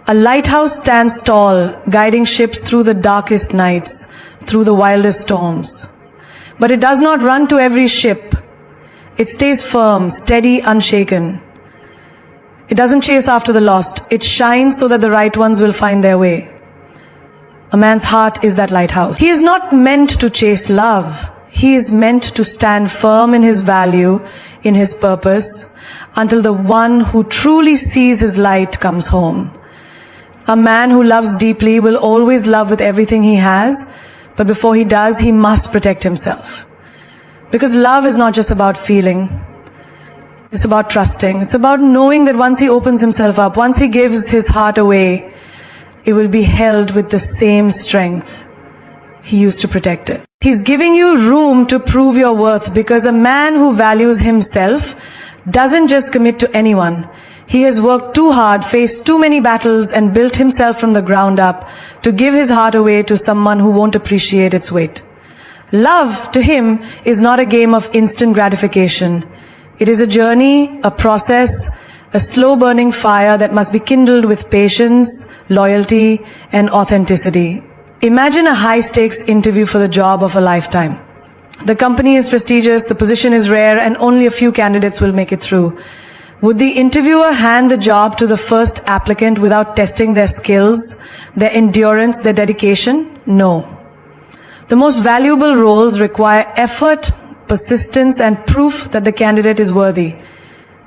A lighthouse stands tall, guiding ships through the darkest nights, through the wildest storms. But it does not run to every ship. It stays firm, steady, unshaken. It doesn't chase after the lost. It shines so that the right ones will find their way. A man's heart is that lighthouse. He is not meant to chase love. He is meant to stand firm in his value, in his purpose, until the one who truly sees his light comes home. A man who loves deeply will always love with everything he has, but before he does, he must protect himself. Because love is not just about feeling. It's about trusting. It's about knowing that once he opens himself up, once he gives his heart away, it will be held with the same strength he used to protect it. He's giving you room to prove your worth, because a man who values himself doesn't just commit to anyone. He has worked too hard, faced too many battles, and built himself from the ground up to give his heart away to someone who won't appreciate its weight. Love, to him, is not a game of instant gratification. It is a journey, a process, a slow-burning fire that must be kindled with patience, loyalty, and authenticity. Imagine a high-stakes interview for the job of a lifetime. The company is prestigious, the position is rare, and only a few candidates will make it through. Would the interviewer hand the job to the first applicant without testing their skills, their endurance, their dedication? No. The most valuable roles require effort, persistence, and proof that the candidate is worthy.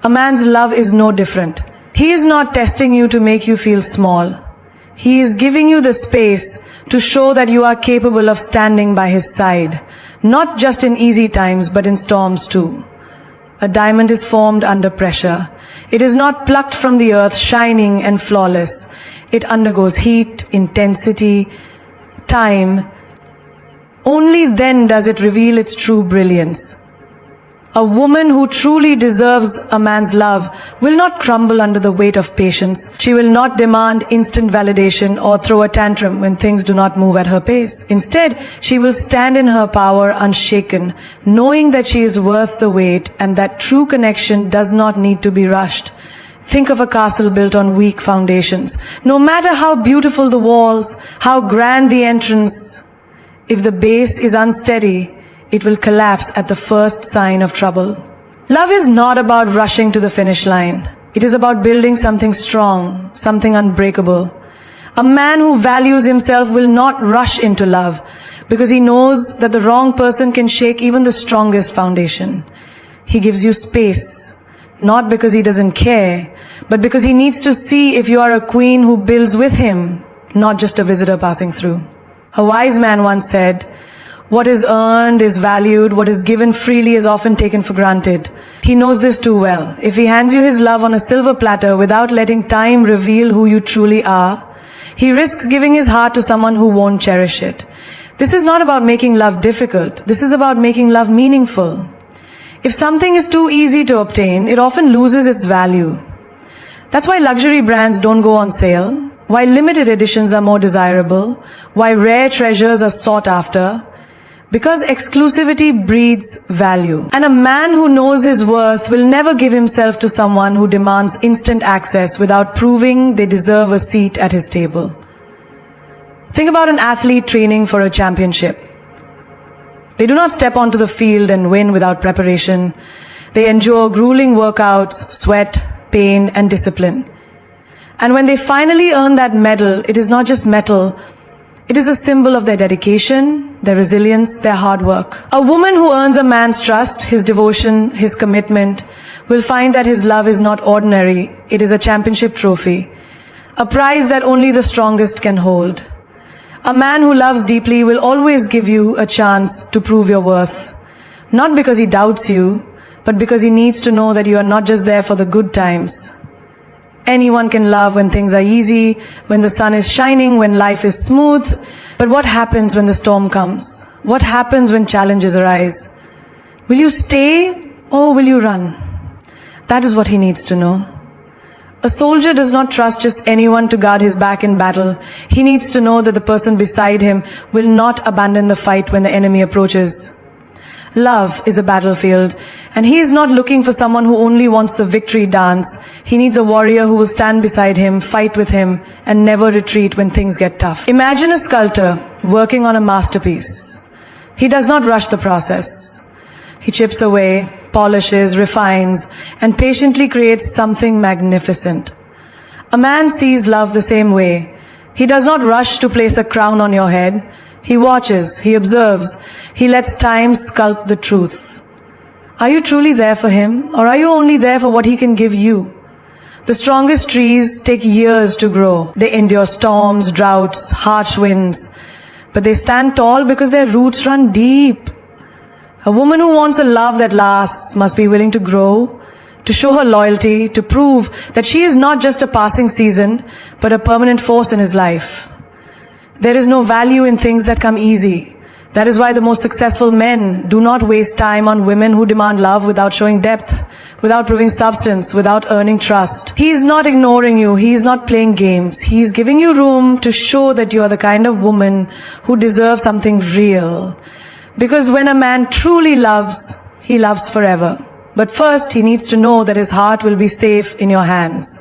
A man's love is no different. He is not testing you to make you feel small. He is giving you the space to show that you are capable of standing by his side, not just in easy times, but in storms too. A diamond is formed under pressure. It is not plucked from the earth, shining and flawless. It undergoes heat, intensity, time. Only then does it reveal its true brilliance. A woman who truly deserves a man's love will not crumble under the weight of patience. She will not demand instant validation or throw a tantrum when things do not move at her pace. Instead, she will stand in her power unshaken, knowing that she is worth the wait and that true connection does not need to be rushed. Think of a castle built on weak foundations. No matter how beautiful the walls, how grand the entrance, if the base is unsteady, it will collapse at the first sign of trouble. Love is not about rushing to the finish line. It is about building something strong, something unbreakable. A man who values himself will not rush into love because he knows that the wrong person can shake even the strongest foundation. He gives you space, not because he doesn't care, but because he needs to see if you are a queen who builds with him, not just a visitor passing through. A wise man once said, "What is earned is valued, what is given freely is often taken for granted." He knows this too well. If he hands you his love on a silver platter without letting time reveal who you truly are, he risks giving his heart to someone who won't cherish it. This is not about making love difficult. This is about making love meaningful. If something is too easy to obtain, it often loses its value. That's why luxury brands don't go on sale, why limited editions are more desirable, why rare treasures are sought after. Because exclusivity breeds value. And a man who knows his worth will never give himself to someone who demands instant access without proving they deserve a seat at his table. Think about an athlete training for a championship. They do not step onto the field and win without preparation. They endure grueling workouts, sweat, pain, and discipline. And when they finally earn that medal, it is not just metal. It is a symbol of their dedication, their resilience, their hard work. A woman who earns a man's trust, his devotion, his commitment, will find that his love is not ordinary. It is a championship trophy, a prize that only the strongest can hold. A man who loves deeply will always give you a chance to prove your worth, not because he doubts you, but because he needs to know that you are not just there for the good times. Anyone can love when things are easy, when the sun is shining, when life is smooth. But what happens when the storm comes? What happens when challenges arise? Will you stay or will you run? That is what he needs to know. A soldier does not trust just anyone to guard his back in battle. He needs to know that the person beside him will not abandon the fight when the enemy approaches. Love is a battlefield, And he is not looking for someone who only wants the victory dance. He needs a warrior who will stand beside him, fight with him, and never retreat when things get tough. Imagine a sculptor working on a masterpiece. He does not rush the process. He chips away, polishes, refines, and patiently creates something magnificent. A man sees love the same way. He does not rush to place a crown on your head. He watches, he observes, he lets time sculpt the truth. Are you truly there for him, or are you only there for what he can give you? The strongest trees take years to grow. They endure storms, droughts, harsh winds, but they stand tall because their roots run deep. A woman who wants a love that lasts must be willing to grow, to show her loyalty, to prove that she is not just a passing season, but a permanent force in his life. There is no value in things that come easy. That is why the most successful men do not waste time on women who demand love without showing depth, without proving substance, without earning trust. He is not ignoring you. He is not playing games. He is giving you room to show that you are the kind of woman who deserves something real. Because when a man truly loves, he loves forever. But first, he needs to know that his heart will be safe in your hands.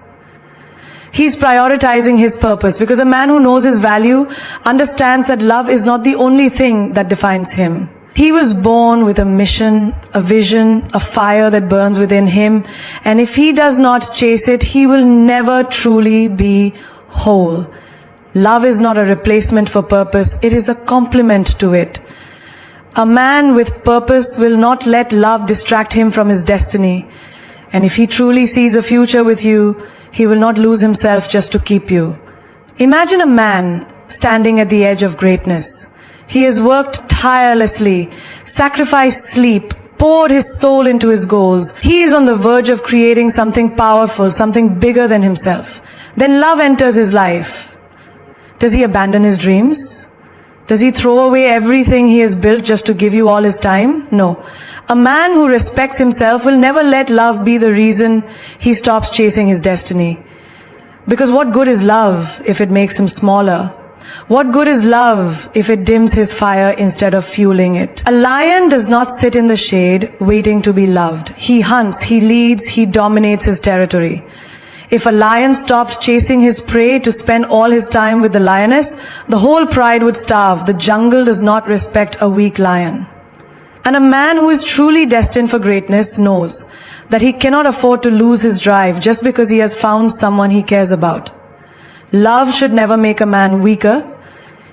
He's prioritizing his purpose, because a man who knows his value understands that love is not the only thing that defines him. He was born with a mission, a vision, a fire that burns within him, and if he does not chase it, he will never truly be whole. Love is not a replacement for purpose, it is a complement to it. A man with purpose will not let love distract him from his destiny. And if he truly sees a future with you, he will not lose himself just to keep you. Imagine a man standing at the edge of greatness. He has worked tirelessly, sacrificed sleep, poured his soul into his goals. He is on the verge of creating something powerful, something bigger than himself. Then love enters his life. Does he abandon his dreams? Does he throw away everything he has built just to give you all his time? No. A man who respects himself will never let love be the reason he stops chasing his destiny. Because what good is love if it makes him smaller? What good is love if it dims his fire instead of fueling it? A lion does not sit in the shade waiting to be loved. He hunts, he leads, he dominates his territory. If a lion stopped chasing his prey to spend all his time with the lioness, the whole pride would starve. The jungle does not respect a weak lion. And a man who is truly destined for greatness knows that he cannot afford to lose his drive just because he has found someone he cares about. Love should never make a man weaker.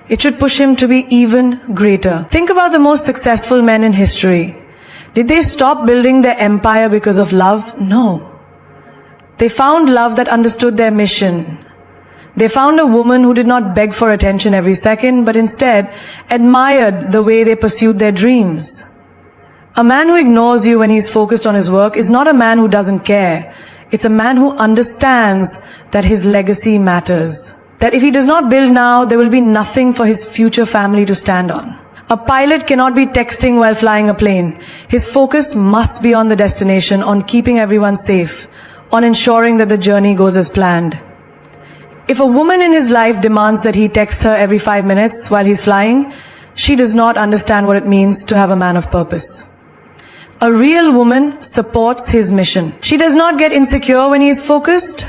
It should push him to be even greater. Think about the most successful men in history. Did they stop building their empire because of love? No. They found love that understood their mission. They found a woman who did not beg for attention every second, but instead admired the way they pursued their dreams. A man who ignores you when he's focused on his work is not a man who doesn't care. It's a man who understands that his legacy matters. That if he does not build now, there will be nothing for his future family to stand on. A pilot cannot be texting while flying a plane. His focus must be on the destination, on keeping everyone safe, on ensuring that the journey goes as planned. If a woman in his life demands that he text her every 5 minutes while he's flying, she does not understand what it means to have a man of purpose. A real woman supports his mission. She does not get insecure when he is focused.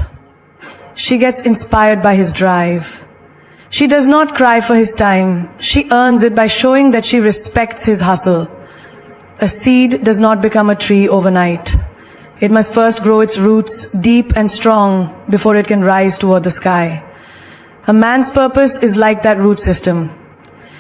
She gets inspired by his drive. She does not cry for his time. She earns it by showing that she respects his hustle. A seed does not become a tree overnight. It must first grow its roots deep and strong before it can rise toward the sky. A man's purpose is like that root system.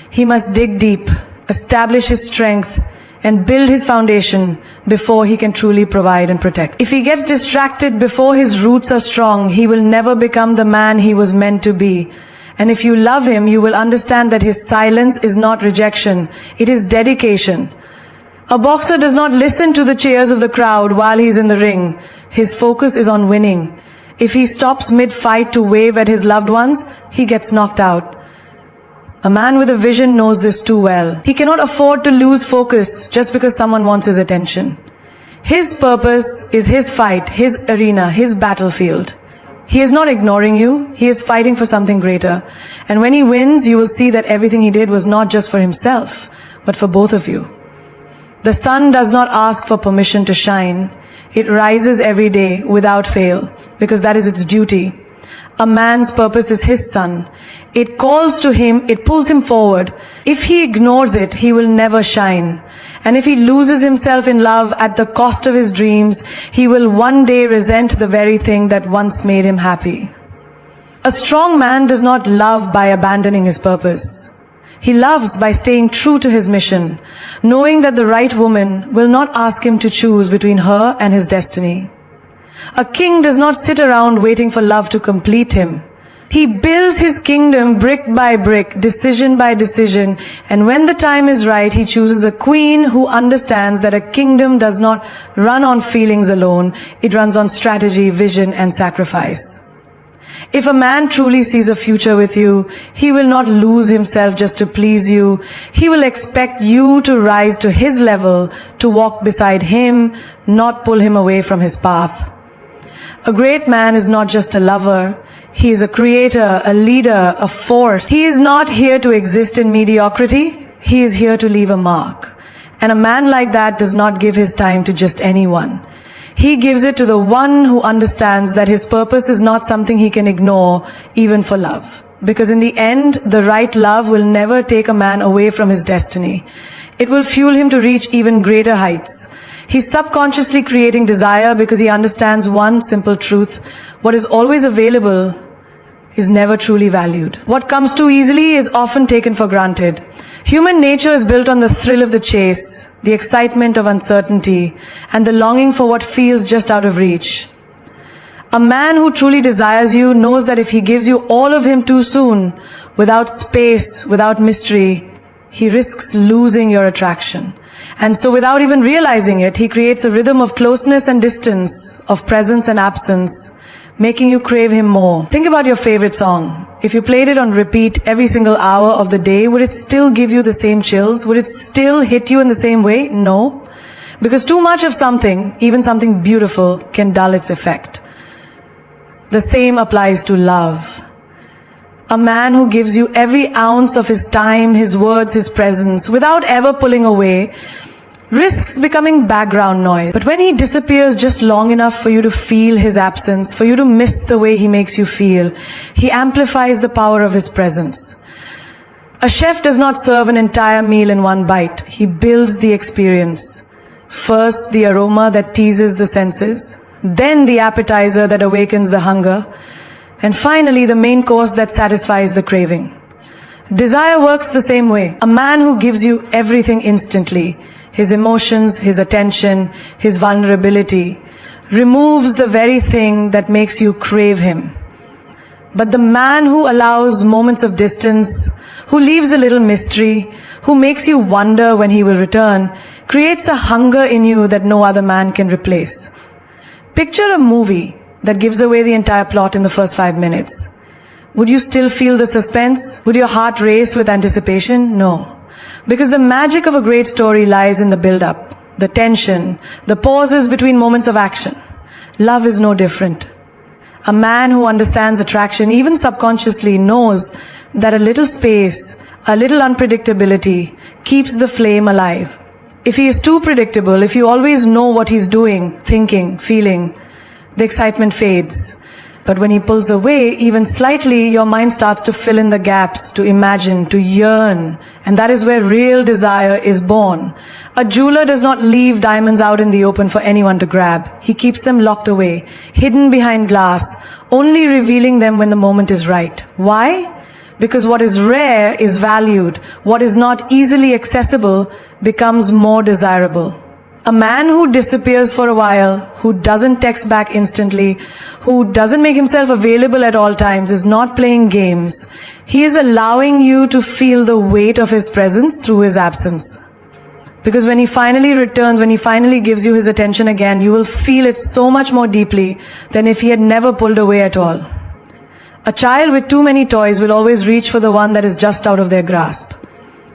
He must dig deep, establish his strength, and build his foundation before he can truly provide and protect. If he gets distracted before his roots are strong, he will never become the man he was meant to be. And if you love him, you will understand that his silence is not rejection, it is dedication. A boxer does not listen to the cheers of the crowd while he's in the ring. His focus is on winning. If he stops mid-fight to wave at his loved ones, he gets knocked out. A man with a vision knows this too well. He cannot afford to lose focus just because someone wants his attention. His purpose is his fight, his arena, his battlefield. He is not ignoring you, he is fighting for something greater. And when he wins, you will see that everything he did was not just for himself, but for both of you. The sun does not ask for permission to shine. It rises every day without fail, because that is its duty. A man's purpose is his sun. It calls to him, it pulls him forward. If he ignores it, he will never shine. And if he loses himself in love at the cost of his dreams, he will one day resent the very thing that once made him happy. A strong man does not love by abandoning his purpose. He loves by staying true to his mission, knowing that the right woman will not ask him to choose between her and his destiny. A king does not sit around waiting for love to complete him. He builds his kingdom brick by brick, decision by decision, and when the time is right, he chooses a queen who understands that a kingdom does not run on feelings alone, it runs on strategy, vision, and sacrifice. If a man truly sees a future with you, he will not lose himself just to please you. He will expect you to rise to his level, to walk beside him, not pull him away from his path. A great man is not just a lover. He is a creator, a leader, a force. He is not here to exist in mediocrity. He is here to leave a mark. And a man like that does not give his time to just anyone. He gives it to the one who understands that his purpose is not something he can ignore, even for love. Because in the end, the right love will never take a man away from his destiny. It will fuel him to reach even greater heights. He's subconsciously creating desire because he understands one simple truth. What is always available is never truly valued. What comes too easily is often taken for granted. Human nature is built on the thrill of the chase, the excitement of uncertainty, and the longing for what feels just out of reach. A man who truly desires you knows that if he gives you all of him too soon, without space, without mystery, he risks losing your attraction. And so without even realizing it, he creates a rhythm of closeness and distance, of presence and absence, making you crave him more. Think about your favorite song. If you played it on repeat every single hour of the day, would it still give you the same chills? Would it still hit you in the same way? No. Because too much of something, even something beautiful, can dull its effect. The same applies to love. A man who gives you every ounce of his time, his words, his presence, without ever pulling away, risks becoming background noise. But when he disappears just long enough for you to feel his absence, for you to miss the way he makes you feel, he amplifies the power of his presence. A chef does not serve an entire meal in one bite. He builds the experience. First, the aroma that teases the senses, then the appetizer that awakens the hunger, and finally the main course that satisfies the craving. Desire works the same way. A man who gives you everything instantly, his emotions, his attention, his vulnerability, removes the very thing that makes you crave him. But the man who allows moments of distance, who leaves a little mystery, who makes you wonder when he will return, creates a hunger in you that no other man can replace. Picture a movie that gives away the entire plot in the first 5 minutes. Would you still feel the suspense? Would your heart race with anticipation? No. Because the magic of a great story lies in the build-up, the tension, the pauses between moments of action. Love is no different. A man who understands attraction, even subconsciously, knows that a little space, a little unpredictability, keeps the flame alive. If he is too predictable, if you always know what he's doing, thinking, feeling, the excitement fades. But when he pulls away, even slightly, your mind starts to fill in the gaps, to imagine, to yearn. And that is where real desire is born. A jeweler does not leave diamonds out in the open for anyone to grab. He keeps them locked away, hidden behind glass, only revealing them when the moment is right. Why? Because what is rare is valued. What is not easily accessible becomes more desirable. A man who disappears for a while, who doesn't text back instantly, who doesn't make himself available at all times, is not playing games. He is allowing you to feel the weight of his presence through his absence. Because when he finally returns, when he finally gives you his attention again, you will feel it so much more deeply than if he had never pulled away at all. A child with too many toys will always reach for the one that is just out of their grasp.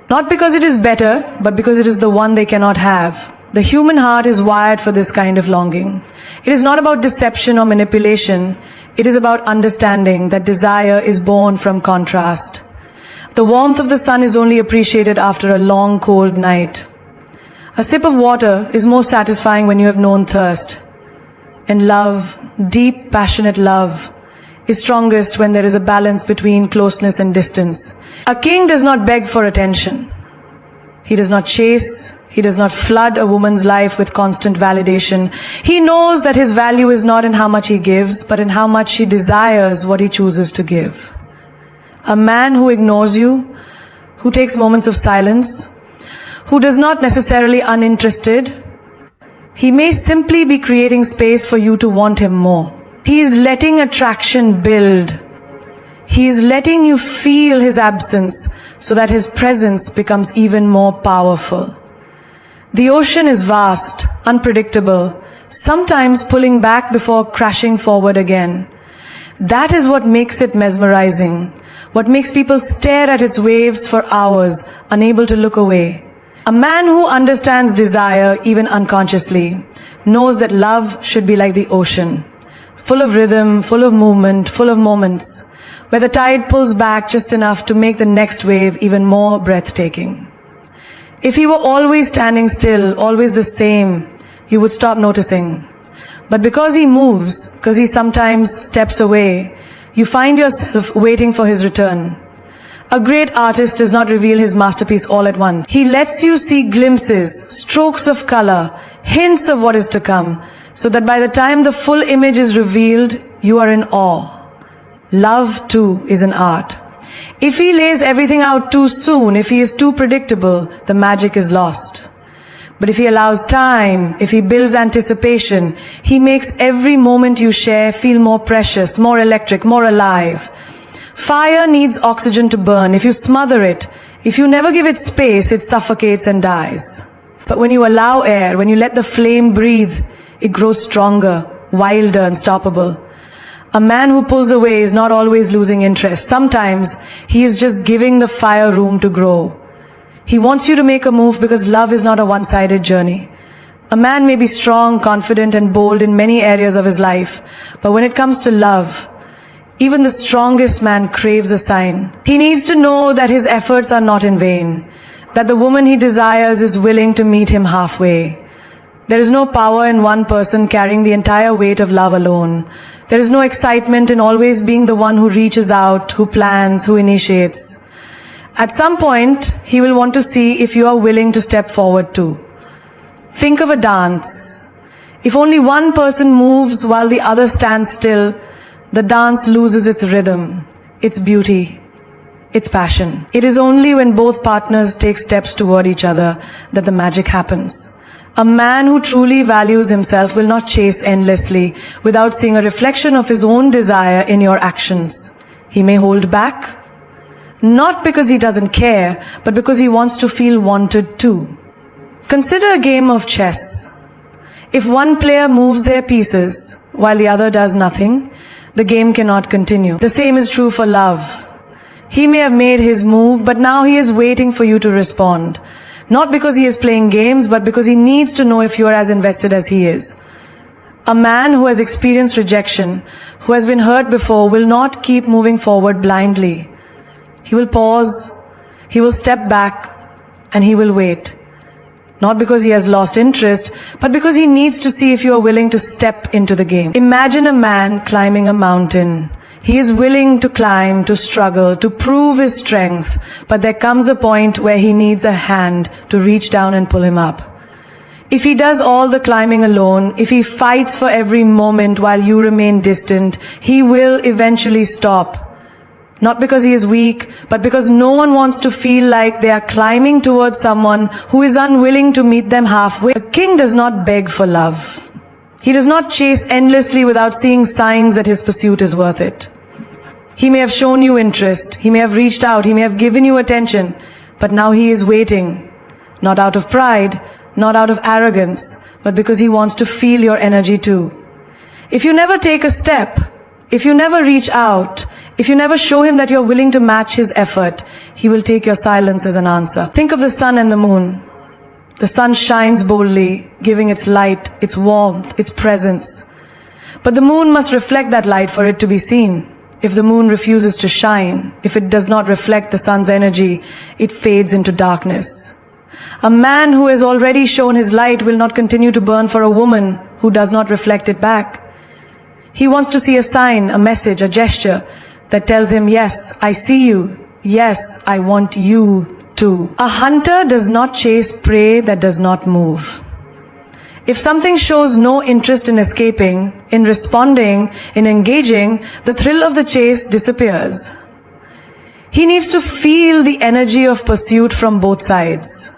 Not because it is better, but because it is the one they cannot have. The human heart is wired for this kind of longing. It is not about deception or manipulation. It is about understanding that desire is born from contrast. The warmth of the sun is only appreciated after a long, cold night. A sip of water is most satisfying when you have known thirst. And love, deep, passionate love, is strongest when there is a balance between closeness and distance. A king does not beg for attention. He does not chase. He does not flood a woman's life with constant validation. He knows that his value is not in how much he gives, but in how much she desires what he chooses to give. A man who ignores you, who takes moments of silence, who does not necessarily uninterested, he may simply be creating space for you to want him more. He is letting attraction build. He is letting you feel his absence so that his presence becomes even more powerful. The ocean is vast, unpredictable, sometimes pulling back before crashing forward again. That is what makes it mesmerizing, what makes people stare at its waves for hours, unable to look away. A man who understands desire, even unconsciously, knows that love should be like the ocean, full of rhythm, full of movement, full of moments, where the tide pulls back just enough to make the next wave even more breathtaking. If he were always standing still, always the same, you would stop noticing. But because he moves, because he sometimes steps away, you find yourself waiting for his return. A great artist does not reveal his masterpiece all at once. He lets you see glimpses, strokes of color, hints of what is to come, so that by the time the full image is revealed, you are in awe. Love, too, is an art. If he lays everything out too soon, if he is too predictable, the magic is lost. But if he allows time, if he builds anticipation, he makes every moment you share feel more precious, more electric, more alive. Fire needs oxygen to burn. If you smother it, if you never give it space, it suffocates and dies. But when you allow air, when you let the flame breathe, it grows stronger, wilder, unstoppable. A man who pulls away is not always losing interest. Sometimes he is just giving the fire room to grow. He wants you to make a move because love is not a one-sided journey. A man may be strong, confident, and bold in many areas of his life, but when it comes to love, even the strongest man craves a sign. He needs to know that his efforts are not in vain, that the woman he desires is willing to meet him halfway. There is no power in one person carrying the entire weight of love alone. There is no excitement in always being the one who reaches out, who plans, who initiates. At some point, he will want to see if you are willing to step forward too. Think of a dance. If only one person moves while the other stands still, the dance loses its rhythm, its beauty, its passion. It is only when both partners take steps toward each other that the magic happens. A man who truly values himself will not chase endlessly without seeing a reflection of his own desire in your actions. He may hold back, not because he doesn't care, but because he wants to feel wanted too. Consider a game of chess. If one player moves their pieces while the other does nothing, the game cannot continue. The same is true for love. He may have made his move, but now he is waiting for you to respond. Not because he is playing games, but because he needs to know if you are as invested as he is. A man who has experienced rejection, who has been hurt before, will not keep moving forward blindly. He will pause, he will step back, and he will wait. Not because he has lost interest, but because he needs to see if you are willing to step into the game. Imagine a man climbing a mountain. He is willing to climb, to struggle, to prove his strength, but there comes a point where he needs a hand to reach down and pull him up. If he does all the climbing alone, if he fights for every moment while you remain distant, he will eventually stop. Not because he is weak, but because no one wants to feel like they are climbing towards someone who is unwilling to meet them halfway. A king does not beg for love. He does not chase endlessly without seeing signs that his pursuit is worth it. He may have shown you interest, he may have reached out, he may have given you attention, but now he is waiting, not out of pride, not out of arrogance, but because he wants to feel your energy too. If you never take a step, if you never reach out, if you never show him that you're willing to match his effort, he will take your silence as an answer. Think of the sun and the moon. The sun shines boldly, giving its light, its warmth, its presence. But the moon must reflect that light for it to be seen. If the moon refuses to shine, if it does not reflect the sun's energy, it fades into darkness. A man who has already shown his light will not continue to burn for a woman who does not reflect it back. He wants to see a sign, a message, a gesture that tells him, yes, I see you. Yes, I want you too. A hunter does not chase prey that does not move. If something shows no interest in escaping, in responding, in engaging, the thrill of the chase disappears. He needs to feel the energy of pursuit from both sides.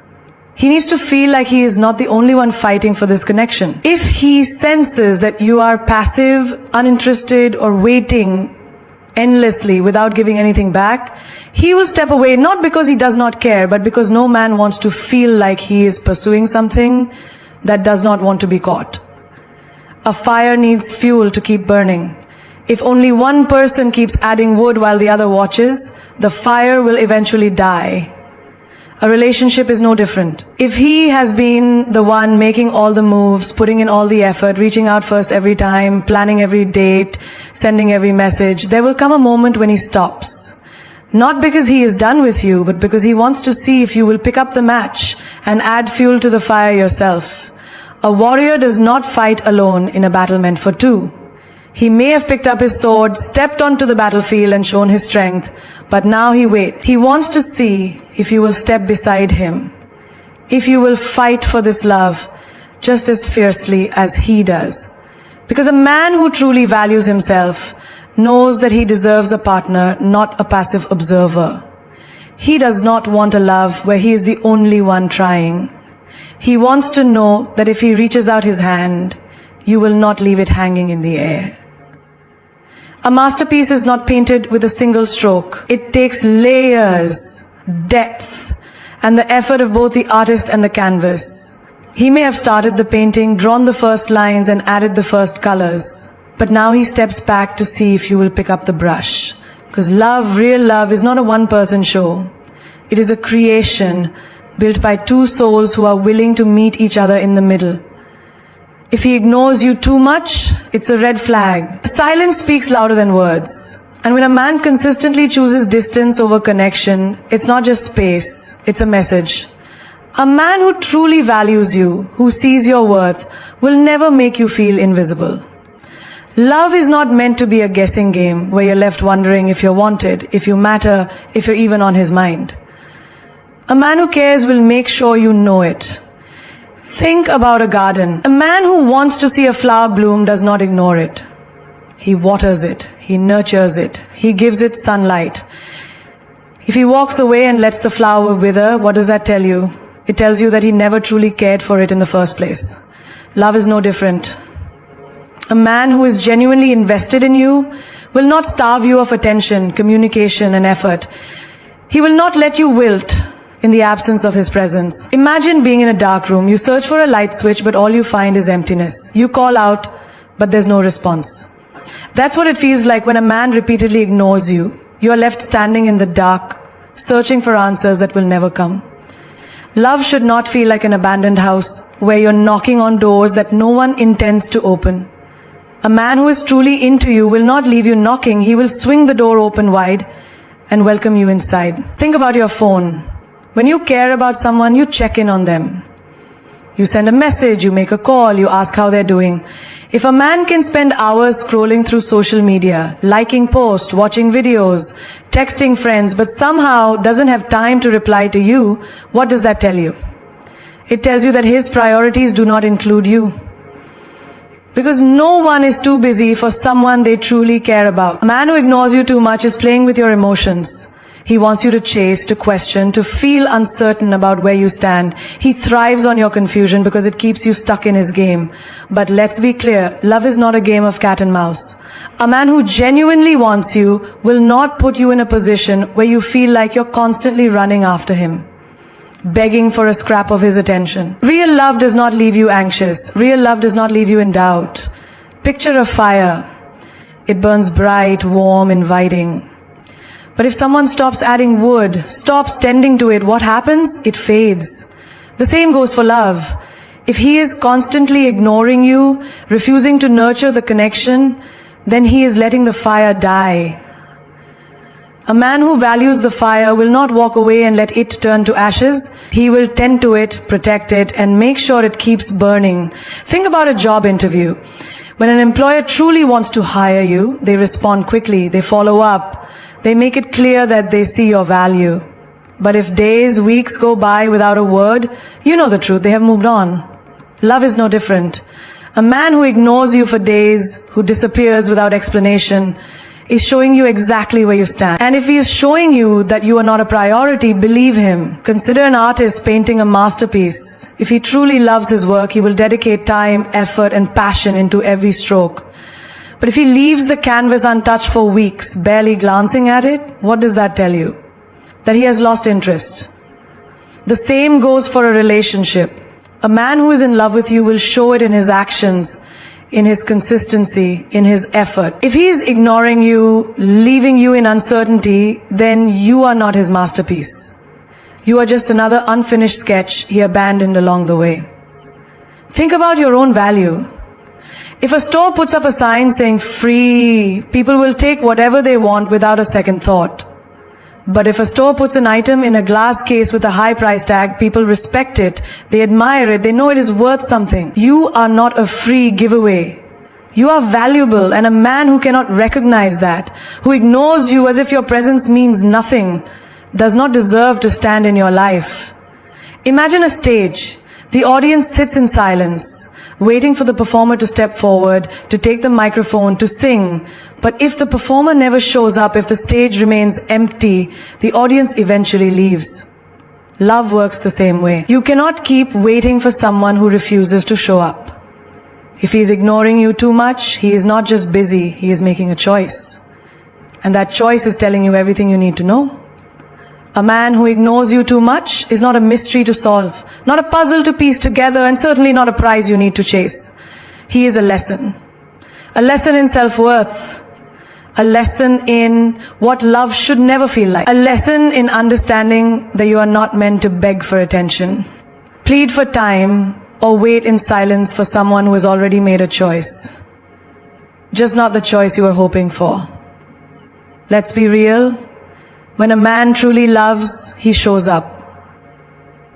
He needs to feel like he is not the only one fighting for this connection. If he senses that you are passive, uninterested, or waiting endlessly without giving anything back, he will step away, not because he does not care, but because no man wants to feel like he is pursuing something that does not want to be caught. A fire needs fuel to keep burning. If only one person keeps adding wood while the other watches, the fire will eventually die. A relationship is no different. If he has been the one making all the moves, putting in all the effort, reaching out first every time, planning every date, sending every message, there will come a moment when he stops. Not because he is done with you, but because he wants to see if you will pick up the match and add fuel to the fire yourself. A warrior does not fight alone in a battle meant for two. He may have picked up his sword, stepped onto the battlefield and shown his strength, but now he waits. He wants to see if you will step beside him, if you will fight for this love just as fiercely as he does. Because a man who truly values himself knows that he deserves a partner, not a passive observer. He does not want a love where he is the only one trying. He wants to know that if he reaches out his hand, you will not leave it hanging in the air. A masterpiece is not painted with a single stroke. It takes layers, depth, and the effort of both the artist and the canvas. He may have started the painting, drawn the first lines, and added the first colors. But now he steps back to see if you will pick up the brush. Because love, real love, is not a one-person show. It is a creation built by two souls who are willing to meet each other in the middle. If he ignores you too much, it's a red flag. Silence speaks louder than words. And when a man consistently chooses distance over connection, it's not just space, it's a message. A man who truly values you, who sees your worth, will never make you feel invisible. Love is not meant to be a guessing game where you're left wondering if you're wanted, if you matter, if you're even on his mind. A man who cares will make sure you know it. Think about a garden. A man who wants to see a flower bloom does not ignore it. He waters it. He nurtures it. He gives it sunlight. If he walks away and lets the flower wither, what does that tell you? It tells you that he never truly cared for it in the first place. Love is no different. A man who is genuinely invested in you will not starve you of attention, communication, and effort. He will not let you wilt in the absence of his presence. Imagine being in a dark room. You search for a light switch, but all you find is emptiness. You call out, but there's no response. That's what it feels like when a man repeatedly ignores you. You are left standing in the dark, searching for answers that will never come. Love should not feel like an abandoned house where you're knocking on doors that no one intends to open. A man who is truly into you will not leave you knocking. He will swing the door open wide and welcome you inside. Think about your phone. When you care about someone, you check in on them. You send a message, you make a call, you ask how they're doing. If a man can spend hours scrolling through social media, liking posts, watching videos, texting friends, but somehow doesn't have time to reply to you, what does that tell you? It tells you that his priorities do not include you. Because no one is too busy for someone they truly care about. A man who ignores you too much is playing with your emotions. He wants you to chase, to question, to feel uncertain about where you stand. He thrives on your confusion because it keeps you stuck in his game. But let's be clear, love is not a game of cat and mouse. A man who genuinely wants you will not put you in a position where you feel like you're constantly running after him, begging for a scrap of his attention. Real love does not leave you anxious. Real love does not leave you in doubt. Picture a fire. It burns bright, warm, inviting. But if someone stops adding wood, stops tending to it, what happens? It fades. The same goes for love. If he is constantly ignoring you, refusing to nurture the connection, then he is letting the fire die. A man who values the fire will not walk away and let it turn to ashes. He will tend to it, protect it, and make sure it keeps burning. Think about a job interview. When an employer truly wants to hire you, they respond quickly, they follow up, they make it clear that they see your value. But if days, weeks go by without a word, you know the truth, they have moved on. Love is no different. A man who ignores you for days, who disappears without explanation, is showing you exactly where you stand. And if he is showing you that you are not a priority, believe him. Consider an artist painting a masterpiece. If he truly loves his work, he will dedicate time, effort, and passion into every stroke. But if he leaves the canvas untouched for weeks, barely glancing at it, what does that tell you? That he has lost interest. The same goes for a relationship. A man who is in love with you will show it in his actions, in his consistency, in his effort. If he is ignoring you, leaving you in uncertainty, then you are not his masterpiece. You are just another unfinished sketch he abandoned along the way. Think about your own value. If a store puts up a sign saying free, people will take whatever they want without a second thought. But if a store puts an item in a glass case with a high price tag, people respect it, they admire it, they know it is worth something. You are not a free giveaway. You are valuable, and a man who cannot recognize that, who ignores you as if your presence means nothing, does not deserve to stand in your life. Imagine a stage. The audience sits in silence, waiting for the performer to step forward, to take the microphone, to sing. But if the performer never shows up, if the stage remains empty, the audience eventually leaves. Love works the same way. You cannot keep waiting for someone who refuses to show up. If he is ignoring you too much, he is not just busy, he is making a choice. And that choice is telling you everything you need to know. A man who ignores you too much is not a mystery to solve, not a puzzle to piece together, and certainly not a prize you need to chase. He is a lesson in self-worth, a lesson in what love should never feel like, a lesson in understanding that you are not meant to beg for attention, plead for time, or wait in silence for someone who has already made a choice. Just not the choice you were hoping for. Let's be real. When a man truly loves, he shows up.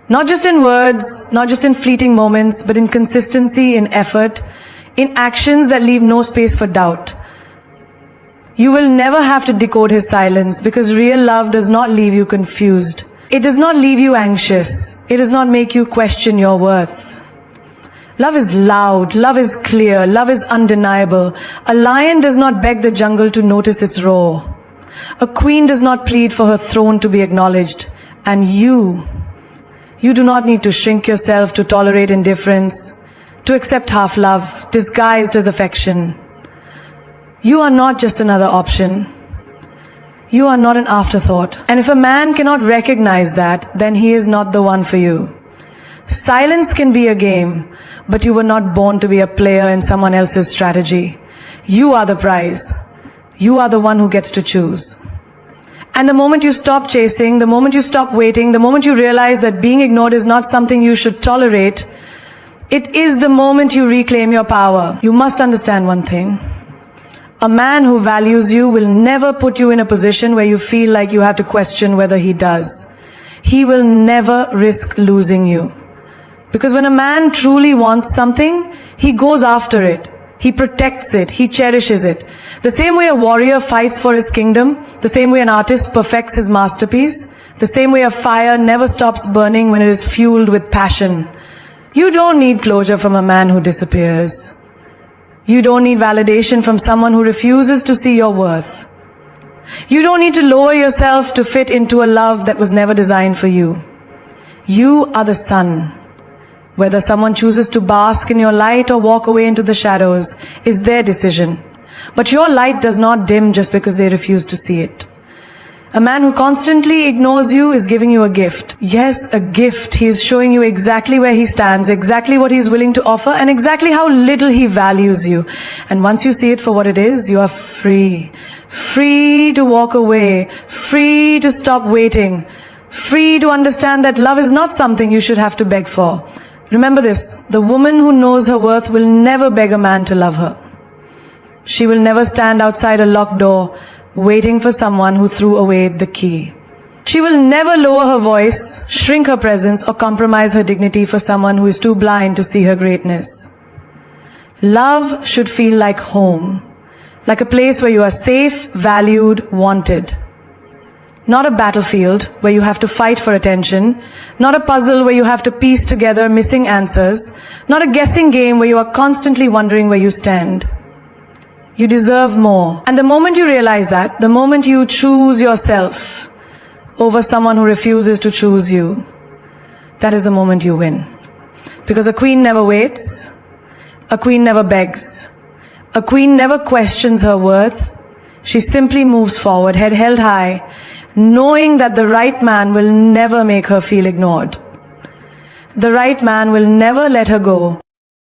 Not just in words, not just in fleeting moments, but in consistency, in effort, in actions that leave no space for doubt. You will never have to decode his silence, because real love does not leave you confused. It does not leave you anxious. It does not make you question your worth. Love is loud, love is clear, love is undeniable. A lion does not beg the jungle to notice its roar. A queen does not plead for her throne to be acknowledged. And you do not need to shrink yourself to tolerate indifference, to accept half love, disguised as affection. You are not just another option. You are not an afterthought. And if a man cannot recognize that, then he is not the one for you. Silence can be a game, but you were not born to be a player in someone else's strategy. You are the prize. You are the one who gets to choose. And the moment you stop chasing, the moment you stop waiting, the moment you realize that being ignored is not something you should tolerate, it is the moment you reclaim your power. You must understand one thing. A man who values you will never put you in a position where you feel like you have to question whether he does. He will never risk losing you. Because when a man truly wants something, he goes after it. He protects it. He cherishes it. The same way a warrior fights for his kingdom, the same way an artist perfects his masterpiece, the same way a fire never stops burning when it is fueled with passion. You don't need closure from a man who disappears. You don't need validation from someone who refuses to see your worth. You don't need to lower yourself to fit into a love that was never designed for you. You are the sun. Whether someone chooses to bask in your light or walk away into the shadows is their decision. But your light does not dim just because they refuse to see it. A man who constantly ignores you is giving you a gift. Yes, a gift. He is showing you exactly where he stands, exactly what he is willing to offer, and exactly how little he values you. And once you see it for what it is, you are free. Free to walk away. Free to stop waiting. Free to understand that love is not something you should have to beg for. Remember this, the woman who knows her worth will never beg a man to love her. She will never stand outside a locked door waiting for someone who threw away the key. She will never lower her voice, shrink her presence, or compromise her dignity for someone who is too blind to see her greatness. Love should feel like home, like a place where you are safe, valued, wanted. Not a battlefield where you have to fight for attention, not a puzzle where you have to piece together missing answers, not a guessing game where you are constantly wondering where you stand. You deserve more. And the moment you realize that, the moment you choose yourself over someone who refuses to choose you, that is the moment you win. Because a queen never waits, a queen never begs, a queen never questions her worth. She simply moves forward, head held high, knowing that the right man will never make her feel ignored. The right man will never let her go.